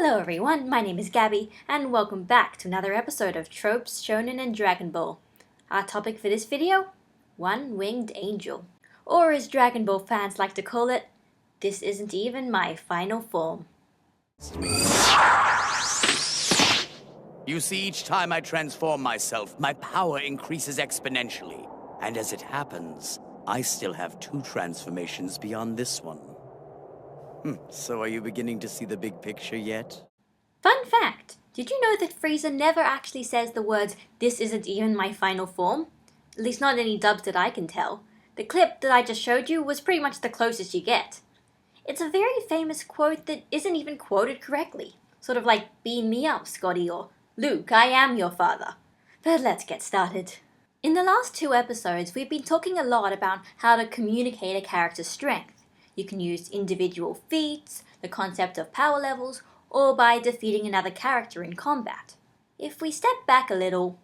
Hello everyone, my name is Gabby, and welcome back to another episode of Tropes, Shonen, and Dragon Ball. Our topic for this video? One-Winged Angel. Or as Dragon Ball fans like to call it, this isn't even my final form. You see, each time I transform myself, my power increases exponentially. And as it happens, I still have 2 transformations beyond this one. So are you beginning to see the big picture yet? Fun fact, did you know that Freeza never actually says the words, "This isn't even my final form"? At least not any dubs that I can tell. The clip that I just showed you was pretty much the closest you get. It's a very famous quote that isn't even quoted correctly. Sort of like, "Beam me up, Scotty," or "Luke, I am your father." But let's get started. In the last 2 episodes, we've been talking a lot about how to communicate a character's strength. You can use individual feats, the concept of power levels, or by defeating another character in combat. If we step back a little,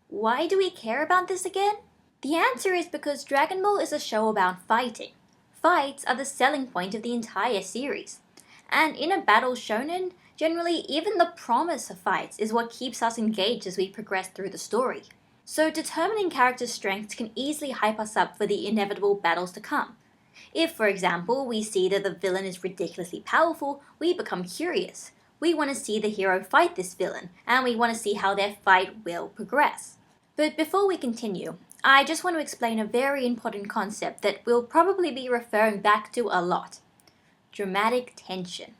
why do we care about this again? The answer is because Dragon Ball is a show about fighting. Fights are the selling point of the entire series. And in a battle shonen, generally even the promise of fights is what keeps us engaged as we progress through the story. So determining character strengths can easily hype us up for the inevitable battles to come. If, for example, we see that the villain is ridiculously powerful, we become curious. We want to see the hero fight this villain, and we want to see how their fight will progress. But before we continue, I just want to explain a very important concept that we'll probably be referring back to a lot. Dramatic tension.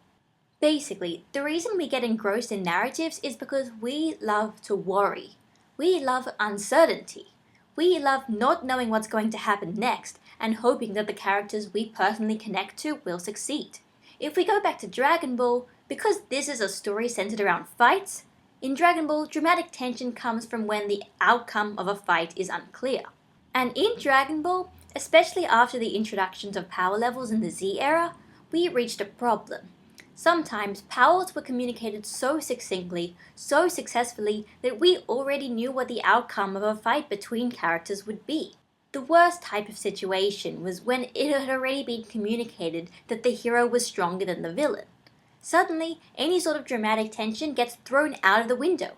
Basically, the reason we get engrossed in narratives is because we love to worry. We love uncertainty. We love not knowing what's going to happen next and hoping that the characters we personally connect to will succeed. If we go back to Dragon Ball, because this is a story centered around fights, in Dragon Ball, dramatic tension comes from when the outcome of a fight is unclear. And in Dragon Ball, especially after the introductions of power levels in the Z era, we reached a problem. Sometimes powers were communicated so succinctly, so successfully, that we already knew what the outcome of a fight between characters would be. The worst type of situation was when it had already been communicated that the hero was stronger than the villain. Suddenly, any sort of dramatic tension gets thrown out of the window.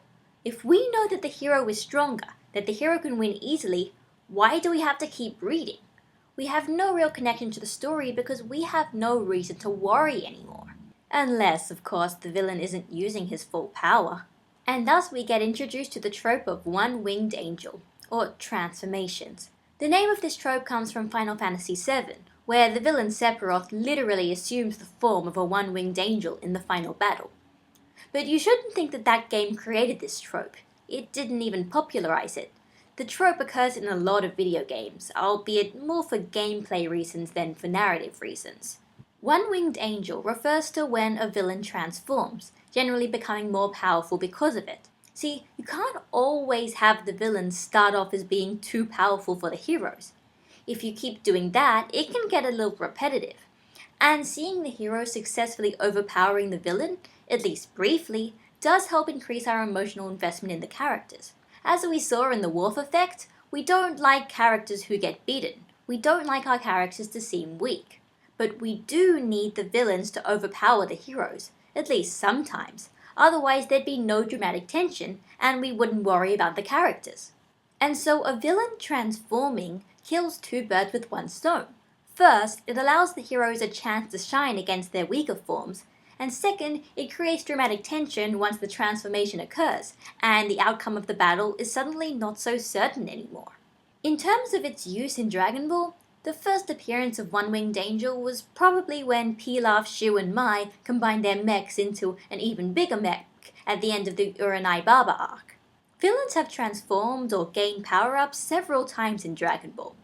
If we know that the hero is stronger, that the hero can win easily, why do we have to keep reading? We have no real connection to the story because we have no reason to worry anymore. Unless, of course, the villain isn't using his full power. And thus we get introduced to the trope of one-winged angel, or transformations. The name of this trope comes from Final Fantasy VII, where the villain Sephiroth literally assumes the form of a one-winged angel in the final battle. But you shouldn't think that that game created this trope. It didn't even popularize it. The trope occurs in a lot of video games, albeit more for gameplay reasons than for narrative reasons. One-winged angel refers to when a villain transforms, generally becoming more powerful because of it. See, you can't always have the villains start off as being too powerful for the heroes. If you keep doing that, it can get a little repetitive. And seeing the hero successfully overpowering the villain, at least briefly, does help increase our emotional investment in the characters. As we saw in the Wolf Effect, we don't like characters who get beaten. We don't like our characters to seem weak. But we do need the villains to overpower the heroes, at least sometimes. Otherwise there'd be no dramatic tension, and we wouldn't worry about the characters. And so a villain transforming kills 2 birds with 1 stone. First, it allows the heroes a chance to shine against their weaker forms, and second, it creates dramatic tension once the transformation occurs, and the outcome of the battle is suddenly not so certain anymore. In terms of its use in Dragon Ball, the first appearance of One-Winged Angel was probably when Pilaf, Shu, and Mai combined their mechs into an even bigger mech at the end of the Uranai Baba arc. Villains have transformed or gained power-ups several times in Dragon Ball.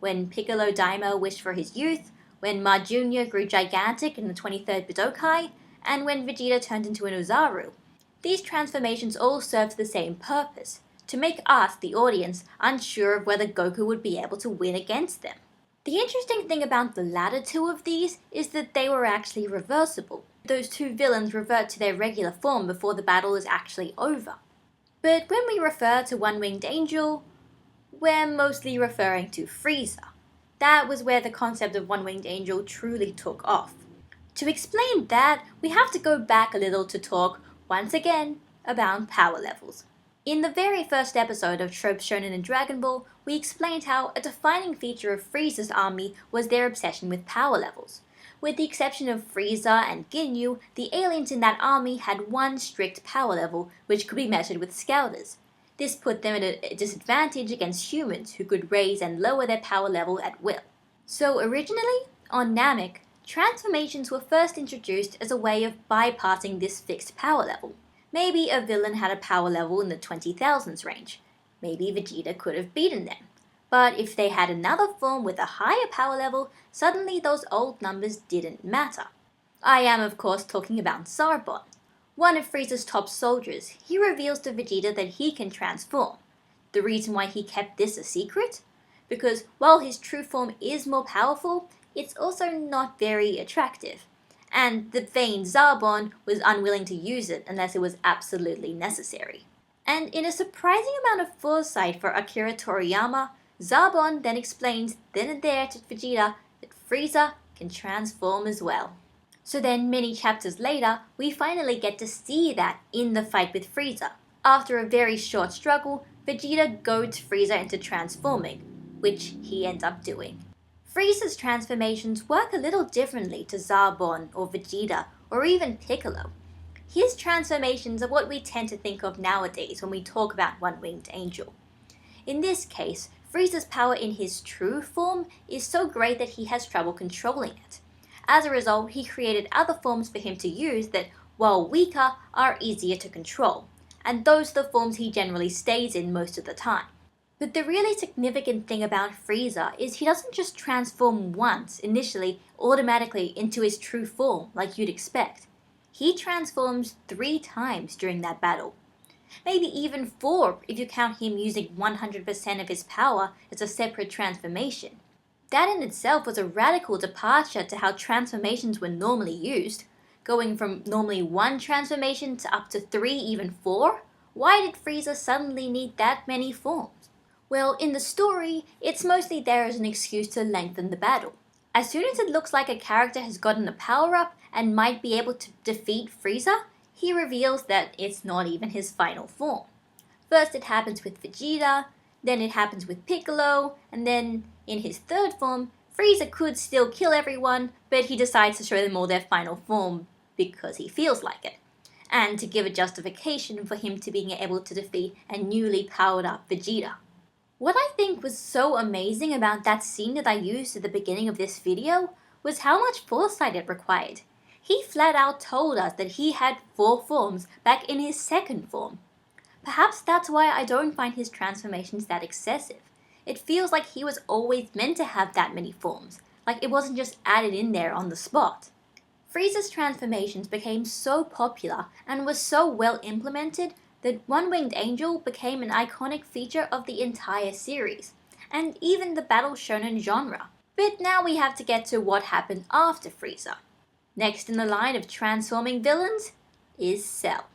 When Piccolo Daima wished for his youth, when Ma Jr. grew gigantic in the 23rd Budokai, and when Vegeta turned into an Ozaru. These transformations all served the same purpose, to make us, the audience, unsure of whether Goku would be able to win against them. The interesting thing about the latter 2 of these is that they were actually reversible. Those 2 villains revert to their regular form before the battle is actually over. But when we refer to One-Winged Angel, we're mostly referring to Freeza. That was where the concept of One-Winged Angel truly took off. To explain that, we have to go back a little to talk, once again, about power levels. In the very first episode of Tropes Shonen in Dragon Ball, we explained how a defining feature of Frieza's army was their obsession with power levels. With the exception of Freeza and Ginyu, the aliens in that army had one strict power level, which could be measured with scouters. This put them at a disadvantage against humans, who could raise and lower their power level at will. So originally, on Namek, transformations were first introduced as a way of bypassing this fixed power level. Maybe a villain had a power level in the 20,000s range. Maybe Vegeta could have beaten them. But if they had another form with a higher power level, suddenly those old numbers didn't matter. I am of course talking about Zarbon. One of Frieza's top soldiers, he reveals to Vegeta that he can transform. The reason why he kept this a secret? Because while his true form is more powerful, it's also not very attractive. And the vain Zarbon was unwilling to use it unless it was absolutely necessary. And in a surprising amount of foresight for Akira Toriyama, Zarbon then explains then and there to Vegeta that Freeza can transform as well. So then many chapters later, we finally get to see that in the fight with Freeza. After a very short struggle, Vegeta goads Freeza into transforming, which he ends up doing. Frieza's transformations work a little differently to Zarbon or Vegeta or even Piccolo. His transformations are what we tend to think of nowadays when we talk about One-Winged Angel. In this case, Frieza's power in his true form is so great that he has trouble controlling it. As a result, he created other forms for him to use that, while weaker, are easier to control, and those are the forms he generally stays in most of the time. But the really significant thing about Freeza is he doesn't just transform once, initially, automatically into his true form, like you'd expect. He transforms 3 times during that battle. Maybe even 4 if you count him using 100% of his power as a separate transformation. That in itself was a radical departure to how transformations were normally used, going from normally 1 transformation to up to 3, even 4. Why did Freeza suddenly need that many forms? Well, in the story, it's mostly there as an excuse to lengthen the battle. As soon as it looks like a character has gotten a power-up and might be able to defeat Freeza, he reveals that it's not even his final form. First it happens with Vegeta, then it happens with Piccolo, and then, in his 3rd form, Freeza could still kill everyone, but he decides to show them all their final form because he feels like it, and to give a justification for him to being able to defeat a newly powered-up Vegeta. What I think was so amazing about that scene that I used at the beginning of this video was how much foresight it required. He flat out told us that he had 4 forms back in his 2nd form. Perhaps that's why I don't find his transformations that excessive. It feels like he was always meant to have that many forms, like it wasn't just added in there on the spot. Frieza's transformations became so popular and was so well implemented that One-Winged Angel became an iconic feature of the entire series, and even the battle shonen genre. But now we have to get to what happened after Freeza. Next in the line of transforming villains is Cell.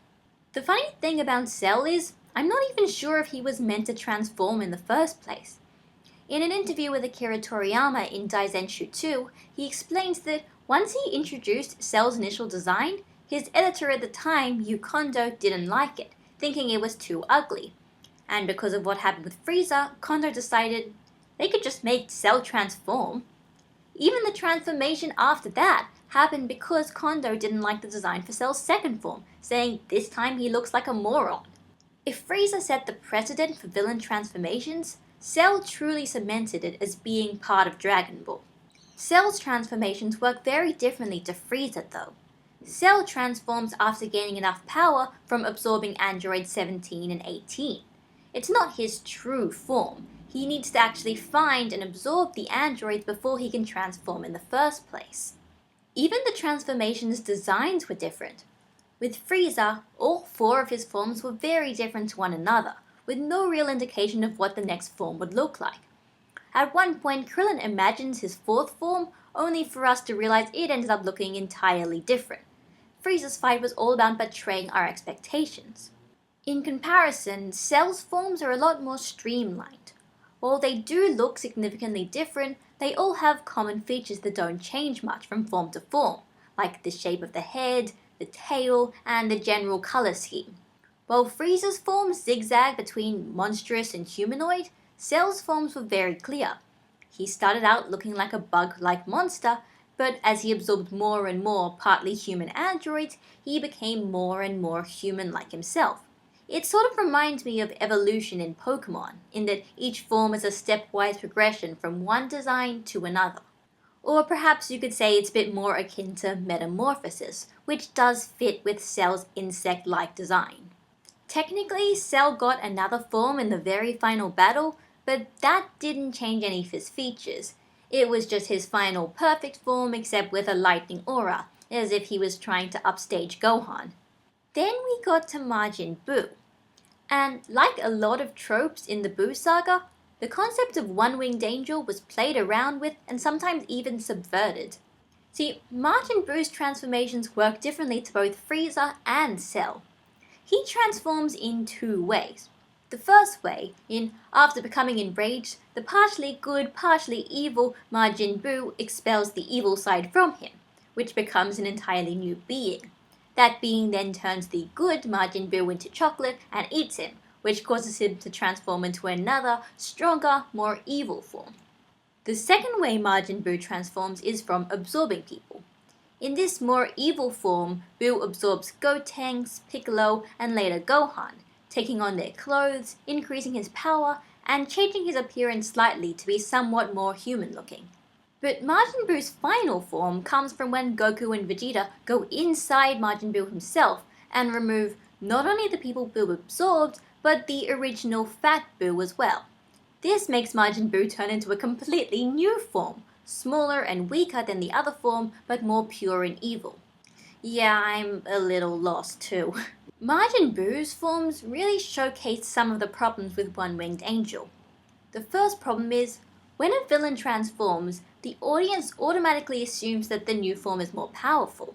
The funny thing about Cell is, I'm not even sure if he was meant to transform in the first place. In an interview with Akira Toriyama in Daizenshu 2, he explains that once he introduced Cell's initial design, his editor at the time, Yu Kondo, didn't like it, thinking it was too ugly. And because of what happened with Freeza, Kondo decided they could just make Cell transform. Even the transformation after that happened because Kondo didn't like the design for Cell's 2nd form, saying this time he looks like a moron. If Freeza set the precedent for villain transformations, Cell truly cemented it as being part of Dragon Ball. Cell's transformations work very differently to Freeza though. Cell transforms after gaining enough power from absorbing androids 17 and 18. It's not his true form. He needs to actually find and absorb the androids before he can transform in the first place. Even the transformation's designs were different. With Freeza, all 4 of his forms were very different to one another, with no real indication of what the next form would look like. At one point, Krillin imagines his 4th form, only for us to realize it ended up looking entirely different. Frieza's fight was all about betraying our expectations. In comparison, Cell's forms are a lot more streamlined. While they do look significantly different, they all have common features that don't change much from form to form, like the shape of the head, the tail, and the general color scheme. While Frieza's forms zigzagged between monstrous and humanoid, Cell's forms were very clear. He started out looking like a bug-like monster, but as he absorbed more and more partly human androids, he became more and more human-like himself. It sort of reminds me of evolution in Pokemon, in that each form is a stepwise progression from one design to another. Or perhaps you could say it's a bit more akin to metamorphosis, which does fit with Cell's insect-like design. Technically, Cell got another form in the very final battle, but that didn't change any of his features. It was just his final perfect form except with a lightning aura, as if he was trying to upstage Gohan. Then we got to Majin Buu. And like a lot of tropes in the Buu saga, the concept of one-winged angel was played around with and sometimes even subverted. See, Majin Buu's transformations work differently to both Freeza and Cell. He transforms in two ways. The first way, after becoming enraged, the partially good, partially evil Majin Buu expels the evil side from him, which becomes an entirely new being. That being then turns the good Majin Buu into chocolate and eats him, which causes him to transform into another, stronger, more evil form. The second way Majin Buu transforms is from absorbing people. In this more evil form, Buu absorbs Gotenks, Piccolo, and later Gohan, taking on their clothes, increasing his power, and changing his appearance slightly to be somewhat more human-looking. But Majin Buu's final form comes from when Goku and Vegeta go inside Majin Buu himself and remove not only the people Buu absorbed, but the original Fat Buu as well. This makes Majin Buu turn into a completely new form, smaller and weaker than the other form, but more pure and evil. Yeah, I'm a little lost too. Majin Buu's forms really showcase some of the problems with One-Winged Angel. The first problem is, when a villain transforms, the audience automatically assumes that the new form is more powerful.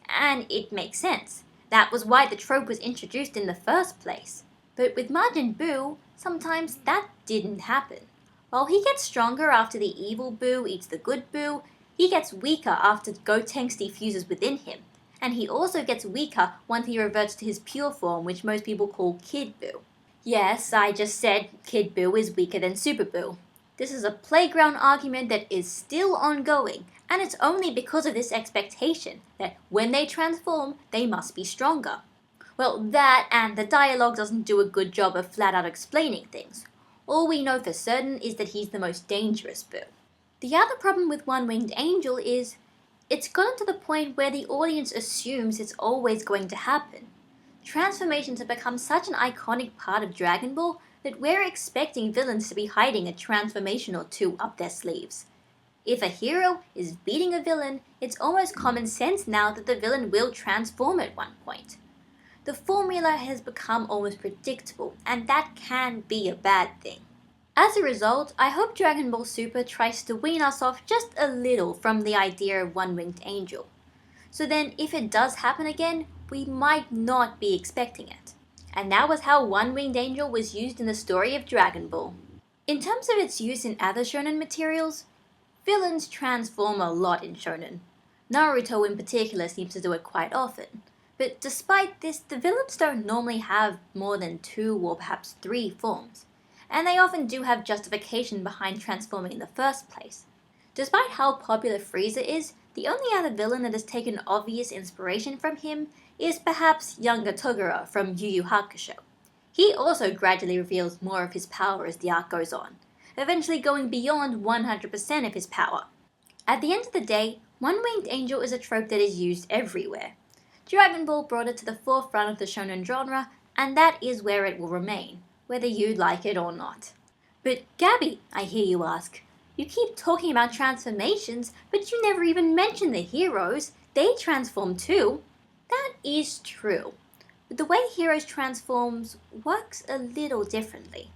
And it makes sense. That was why the trope was introduced in the first place. But with Majin Buu, sometimes that didn't happen. While he gets stronger after the evil Buu eats the good Buu, he gets weaker after Gotenks defuses within him. And he also gets weaker once he reverts to his pure form, which most people call Kid Buu. Yes, I just said Kid Buu is weaker than Super Buu. This is a playground argument that is still ongoing, and it's only because of this expectation that when they transform, they must be stronger. Well, that and the dialogue doesn't do a good job of flat out explaining things. All we know for certain is that he's the most dangerous Buu. The other problem with One-Winged Angel is it's gotten to the point where the audience assumes it's always going to happen. Transformations have become such an iconic part of Dragon Ball that we're expecting villains to be hiding a transformation or two up their sleeves. If a hero is beating a villain, it's almost common sense now that the villain will transform at one point. The formula has become almost predictable, and that can be a bad thing. As a result, I hope Dragon Ball Super tries to wean us off just a little from the idea of One-Winged Angel. So then, if it does happen again, we might not be expecting it. And that was how One-Winged Angel was used in the story of Dragon Ball. In terms of its use in other shonen materials, villains transform a lot in shonen. Naruto in particular seems to do it quite often. But despite this, the villains don't normally have more than 2 or perhaps 3 forms. And they often do have justification behind transforming in the first place. Despite how popular Freeza is, the only other villain that has taken obvious inspiration from him is perhaps younger Toguro from Yu Yu Hakusho. He also gradually reveals more of his power as the arc goes on, eventually going beyond 100% of his power. At the end of the day, One-Winged Angel is a trope that is used everywhere. Dragon Ball brought it to the forefront of the shonen genre, and that is where it will remain, whether you like it or not. But Gabby, I hear you ask, you keep talking about transformations, but you never even mention the heroes. They transform too. That is true, but the way heroes transforms works a little differently.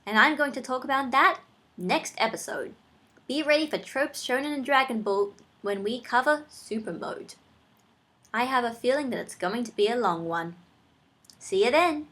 And I'm going to talk about that next episode. Be ready for tropes shonen in Dragon Ball when we cover Super Mode. I have a feeling that it's going to be a long one. See you then!